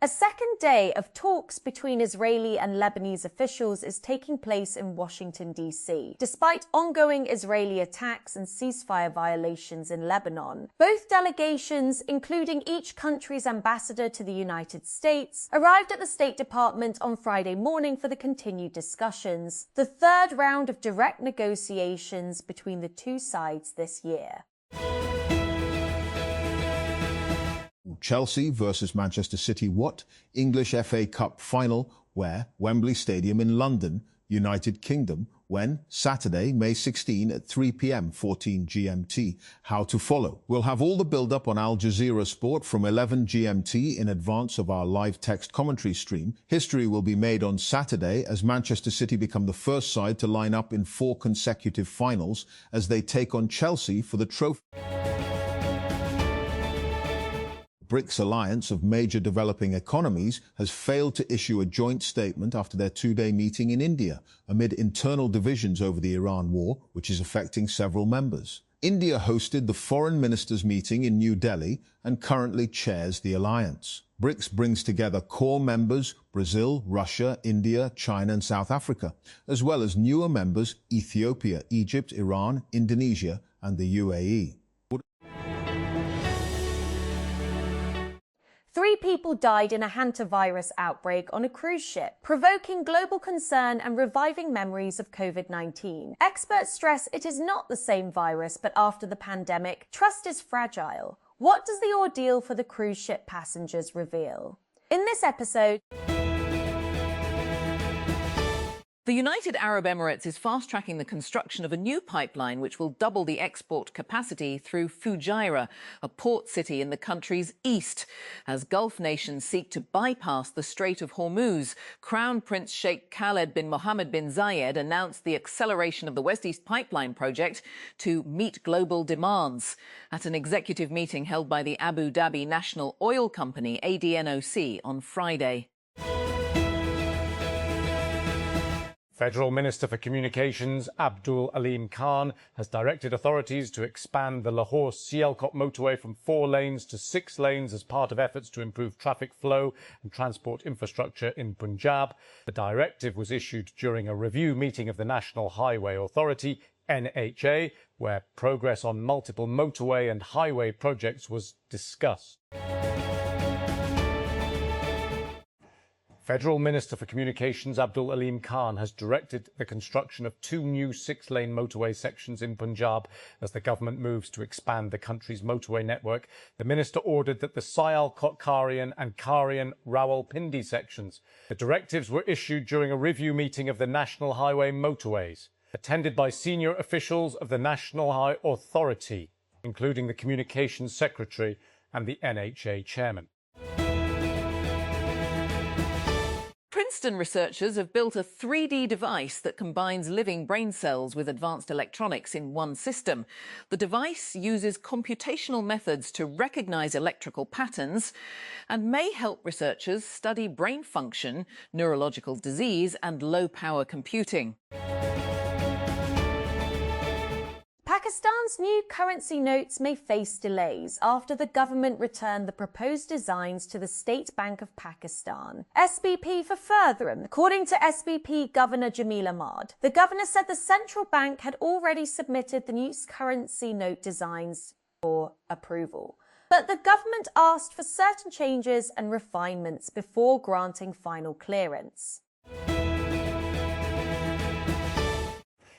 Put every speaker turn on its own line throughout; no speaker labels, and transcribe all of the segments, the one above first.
A second day of talks between Israeli and Lebanese officials is taking place in Washington, D.C. Despite ongoing Israeli attacks and ceasefire violations in Lebanon, both delegations, including each country's ambassador to the United States, arrived at the State Department on Friday morning for the continued discussions, the third round of direct negotiations between the two sides this year.
Chelsea versus Manchester City. What? English FA Cup final. Where? Wembley Stadium in London, United Kingdom. When? Saturday, May 16 at 3 p.m, 14 GMT. How to follow? We'll have all the build-up on Al Jazeera Sport from 11 GMT in advance of our live text commentary stream. History will be made on Saturday as Manchester City become the first side to line up in 4 consecutive finals as they take on Chelsea for the trophy. BRICS alliance of major developing economies has failed to issue a joint statement after their 2-day meeting in India, amid internal divisions over the Iran war, which is affecting several members. India hosted the foreign ministers' meeting in New Delhi and currently chairs the alliance. BRICS brings together core members Brazil, Russia, India, China and South Africa, as well as newer members Ethiopia, Egypt, Iran, Indonesia and the UAE.
3 people died in a hantavirus outbreak on a cruise ship, provoking global concern and reviving memories of COVID-19. Experts stress it is not the same virus, but after the pandemic, trust is fragile. What does the ordeal for the cruise ship passengers reveal? In this episode,
the United Arab Emirates is fast-tracking the construction of a new pipeline which will double the export capacity through Fujairah, a port city in the country's east. As Gulf nations seek to bypass the Strait of Hormuz, Crown Prince Sheikh Khaled bin Mohammed bin Zayed announced the acceleration of the West East Pipeline project to meet global demands. At an executive meeting held by the Abu Dhabi National Oil Company, ADNOC, on Friday.
Federal Minister for Communications Abdul Aleem Khan has directed authorities to expand the Lahore-Sialkot motorway from 4 lanes to 6 lanes as part of efforts to improve traffic flow and transport infrastructure in Punjab. The directive was issued during a review meeting of the National Highway Authority, NHA, where progress on multiple motorway and highway projects was discussed. Federal Minister for Communications Abdul Aleem Khan has directed the construction of 2 new 6-lane motorway sections in Punjab as the government moves to expand the country's motorway network. The minister ordered that the Sialkot-Karian and Karian-Rawalpindi sections. The directives were issued during a review meeting of the National Highway Motorways, attended by senior officials of the National Highway Authority, including the Communications Secretary and the NHA Chairman.
Princeton researchers have built a 3D device that combines living brain cells with advanced electronics in one system. The device uses computational methods to recognize electrical patterns and may help researchers study brain function, neurological disease and low-power computing.
Pakistan's new currency notes may face delays after the government returned the proposed designs to the State Bank of Pakistan, SBP for furtherance. According to SBP Governor Jamil Ahmad, the governor said the central bank had already submitted the new currency note designs for approval. But the government asked for certain changes and refinements before granting final clearance.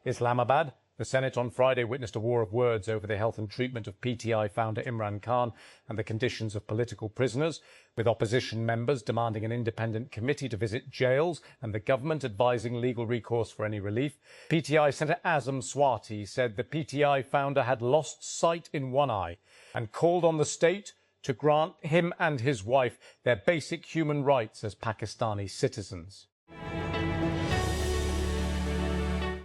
Islamabad. The Senate on Friday witnessed a war of words over the health and treatment of PTI founder Imran Khan and the conditions of political prisoners, with opposition members demanding an independent committee to visit jails and the government advising legal recourse for any relief. PTI Senator Azam Swati said the PTI founder had lost sight in one eye and called on the state to grant him and his wife their basic human rights as Pakistani citizens.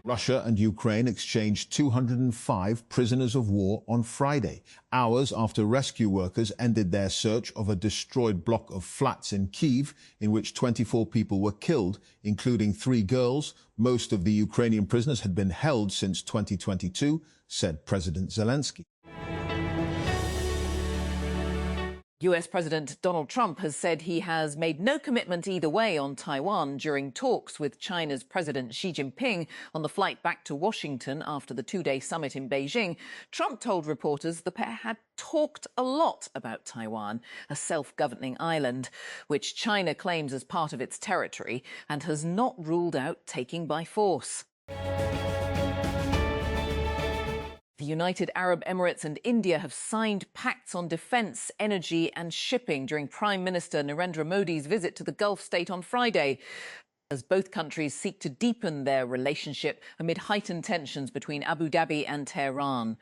Russia and Ukraine exchanged 205 prisoners of war on Friday, hours after rescue workers ended their search of a destroyed block of flats in Kyiv, in which 24 people were killed, including 3 girls. Most of the Ukrainian prisoners had been held since 2022, said President Zelensky.
US President Donald Trump has said he has made no commitment either way on Taiwan during talks with China's President Xi Jinping on the flight back to Washington after the two-day summit in Beijing. Trump told reporters the pair had talked a lot about Taiwan, a self-governing island, which China claims as part of its territory and has not ruled out taking by force. The United Arab Emirates and India have signed pacts on defence, energy and shipping during Prime Minister Narendra Modi's visit to the Gulf state on Friday, as both countries seek to deepen their relationship amid heightened tensions between Abu Dhabi and Tehran.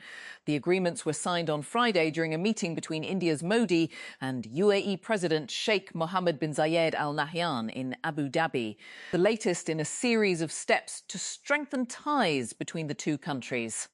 The agreements were signed on Friday during a meeting between India's Modi and UAE President Sheikh Mohammed bin Zayed Al Nahyan in Abu Dhabi, the latest in a series of steps to strengthen ties between the two countries.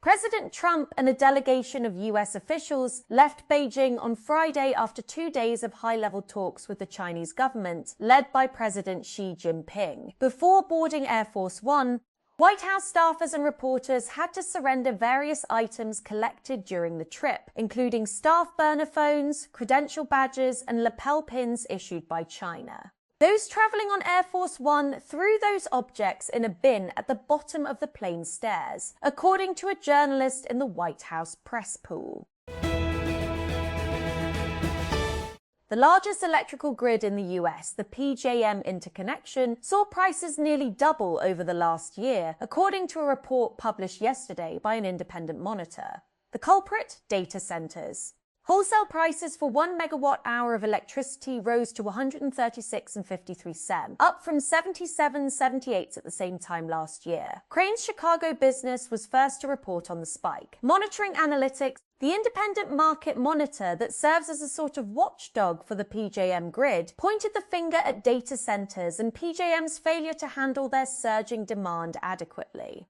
President Trump and a delegation of US officials left Beijing on Friday after 2 days of high-level talks with the Chinese government, led by President Xi Jinping. Before boarding Air Force One, White House staffers and reporters had to surrender various items collected during the trip, including staff burner phones, credential badges, and lapel pins issued by China. Those travelling on Air Force One threw those objects in a bin at the bottom of the plane stairs, according to a journalist in the White House press pool. The largest electrical grid in the US, the PJM interconnection, saw prices nearly double over the last year, according to a report published yesterday by an independent monitor. The culprit? Data centres. Wholesale prices for 1 megawatt-hour of electricity rose to 136.53 cents, up from 77.78 at the same time last year. Crane's Chicago business was first to report on the spike. Monitoring Analytics, the independent market monitor that serves as a sort of watchdog for the PJM grid, pointed the finger at data centers and PJM's failure to handle their surging demand adequately.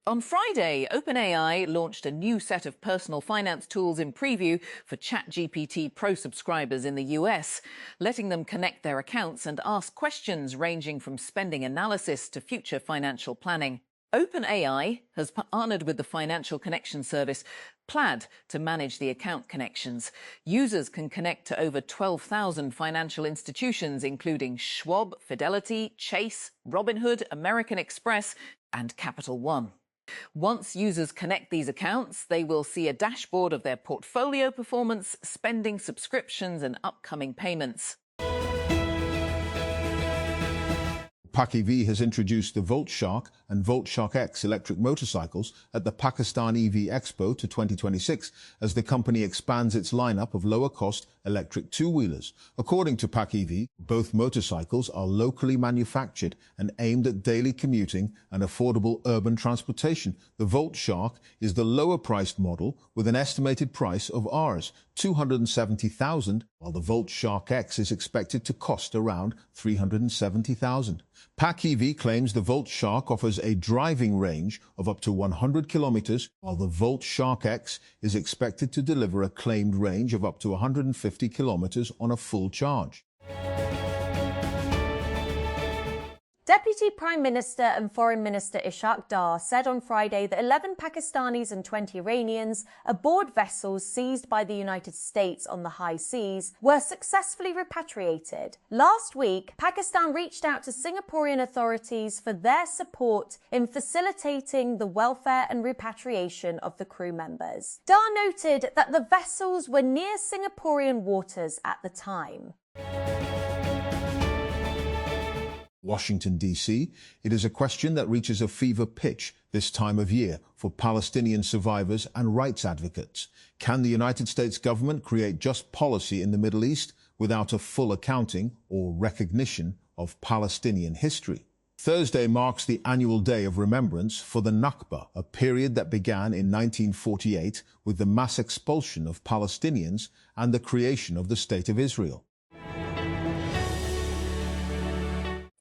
On Friday, OpenAI launched a new set of personal finance tools in preview for ChatGPT Pro subscribers in the US, letting them connect their accounts and ask questions ranging from spending analysis to future financial planning. OpenAI has partnered with the financial connection service Plaid to manage the account connections. Users can connect to over 12,000 financial institutions, including Schwab, Fidelity, Chase, Robinhood, American Express, and Capital One. Once users connect these accounts, they will see a dashboard of their portfolio performance, spending, subscriptions, and upcoming payments.
PAC-EV has introduced the Volt Shark and Volt Shark X electric motorcycles at the Pakistan EV Expo to 2026 as the company expands its lineup of lower-cost electric two-wheelers. According to PAC-EV, both motorcycles are locally manufactured and aimed at daily commuting and affordable urban transportation. The Volt Shark is the lower-priced model with an estimated price of Rs. 270,000, while the Volt Shark X is expected to cost around 370,000. PAC-EV claims the Volt Shark offers a driving range of up to 100 kilometers, while the Volt Shark X is expected to deliver a claimed range of up to 150 kilometers on a full charge.
Deputy Prime Minister and Foreign Minister Ishaq Dar said on Friday that 11 Pakistanis and 20 Iranians aboard vessels seized by the United States on the high seas were successfully repatriated. Last week, Pakistan reached out to Singaporean authorities for their support in facilitating the welfare and repatriation of the crew members. Dar noted that the vessels were near Singaporean waters at the time.
Washington, D.C., it is a question that reaches a fever pitch this time of year for Palestinian survivors and rights advocates. Can the United States government create just policy in the Middle East without a full accounting or recognition of Palestinian history? Thursday marks the annual day of remembrance for the Nakba, a period that began in 1948 with the mass expulsion of Palestinians and the creation of the State of Israel.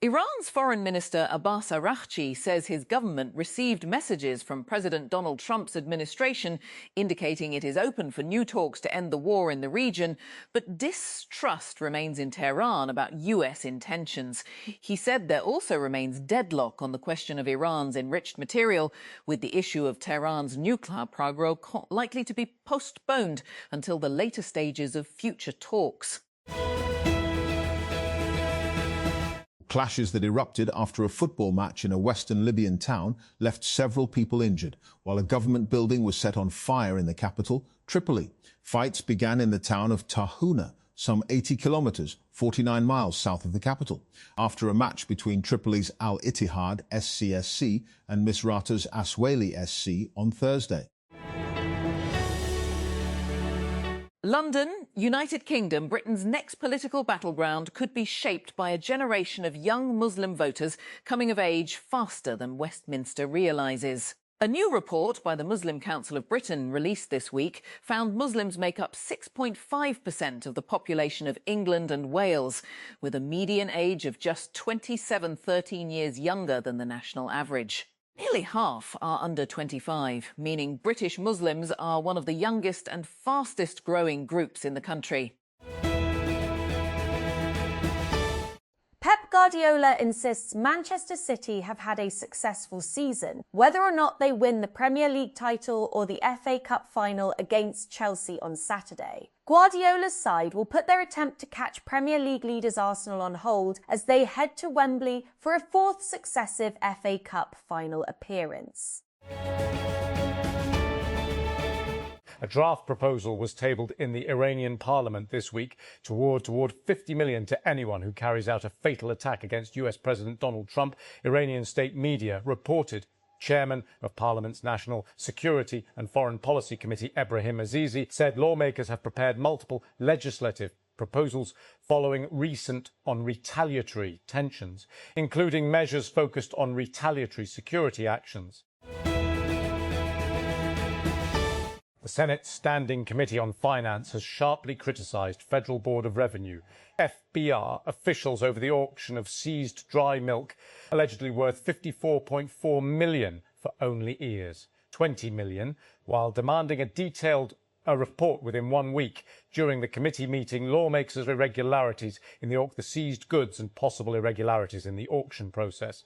Iran's Foreign Minister Abbas Araghchi says his government received messages from President Donald Trump's administration indicating it is open for new talks to end the war in the region, but distrust remains in Tehran about US intentions. He said there also remains deadlock on the question of Iran's enriched material, with the issue of Tehran's nuclear program likely to be postponed until the later stages of future talks.
Clashes that erupted after a football match in a western Libyan town left several people injured, while a government building was set on fire in the capital, Tripoli. Fights began in the town of Tahuna, some 80 kilometers, 49 miles south of the capital, after a match between Tripoli's Al-Ittihad SCSC and Misrata's Aswali SC on Thursday.
London, United Kingdom, Britain's next political battleground could be shaped by a generation of young Muslim voters coming of age faster than Westminster realises. A new report by the Muslim Council of Britain released this week found Muslims make up 6.5% of the population of England and Wales, with a median age of just 13 years younger than the national average. Nearly half are under 25, meaning British Muslims are one of the youngest and fastest growing groups in the country.
Pep Guardiola insists Manchester City have had a successful season, whether or not they win the Premier League title or the FA Cup final against Chelsea on Saturday. Guardiola's side will put their attempt to catch Premier League leaders Arsenal on hold as they head to Wembley for a fourth successive FA Cup final appearance.
A draft proposal was tabled in the Iranian parliament this week to award $50 million to anyone who carries out a fatal attack against US President Donald Trump. Iranian state media reported Chairman of Parliament's National Security and Foreign Policy Committee, Ebrahim Azizi, said lawmakers have prepared multiple legislative proposals following recent retaliatory tensions, including measures focused on retaliatory security actions. The Senate Standing Committee on Finance has sharply criticised Federal Board of Revenue, FBR, officials over the auction of seized dry milk, allegedly worth $54.4 million for only ears, $20 million, while demanding a detailed report within 1 week. During the committee meeting, lawmakers irregularities in the seized goods and possible irregularities in the auction process.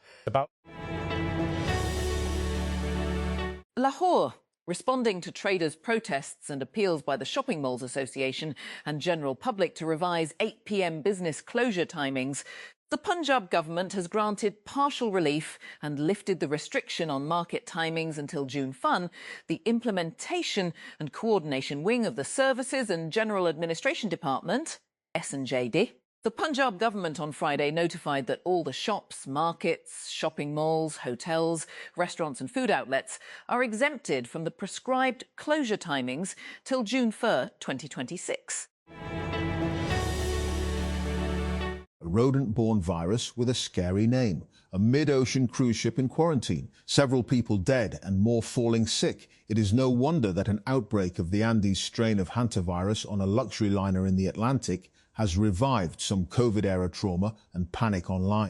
Lahore. Responding to traders' protests and appeals by the Shopping Malls Association and general public to revise 8 p.m. business closure timings, the Punjab government has granted partial relief and lifted the restriction on market timings until June Fun, the implementation and coordination wing of the Services and General Administration Department, S&JD. The Punjab government on Friday notified that all the shops, markets, shopping malls, hotels, restaurants and food outlets are exempted from the prescribed closure timings till June 1, 2026.
A rodent-borne virus with a scary name. A mid-ocean cruise ship in quarantine. Several people dead and more falling sick. It is no wonder that an outbreak of the Andes strain of hantavirus on a luxury liner in the Atlantic has revived some COVID-era trauma and panic online.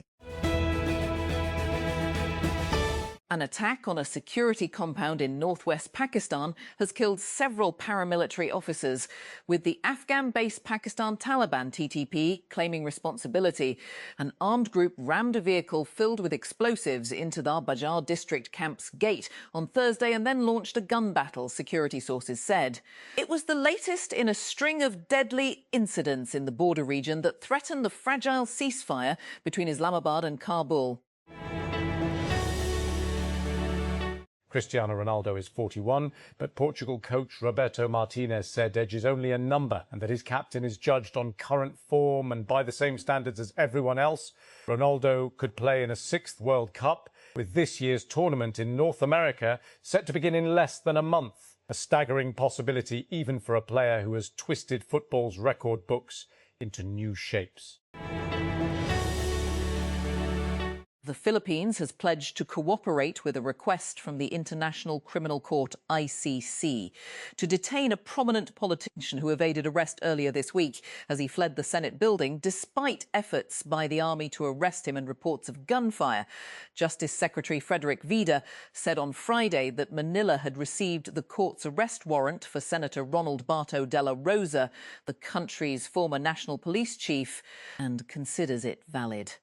An attack on a security compound in northwest Pakistan has killed several paramilitary officers, with the Afghan-based Pakistan Taliban TTP claiming responsibility. An armed group rammed a vehicle filled with explosives into the Bajar district camp's gate on Thursday and then launched a gun battle, security sources said. It was the latest in a string of deadly incidents in the border region that threatened the fragile ceasefire between Islamabad and Kabul.
Cristiano Ronaldo is 41, but Portugal coach Roberto Martinez said age is only a number and that his captain is judged on current form and by the same standards as everyone else. Ronaldo could play in a 6th World Cup, with this year's tournament in North America set to begin in less than a month. A staggering possibility even for a player who has twisted football's record books into new shapes.
The Philippines has pledged to cooperate with a request from the International Criminal Court, ICC, to detain a prominent politician who evaded arrest earlier this week as he fled the Senate building, despite efforts by the army to arrest him and reports of gunfire. Justice Secretary Frederick Vida said on Friday that Manila had received the court's arrest warrant for Senator Ronald Barto Dela Rosa, the country's former national police chief, and considers it valid.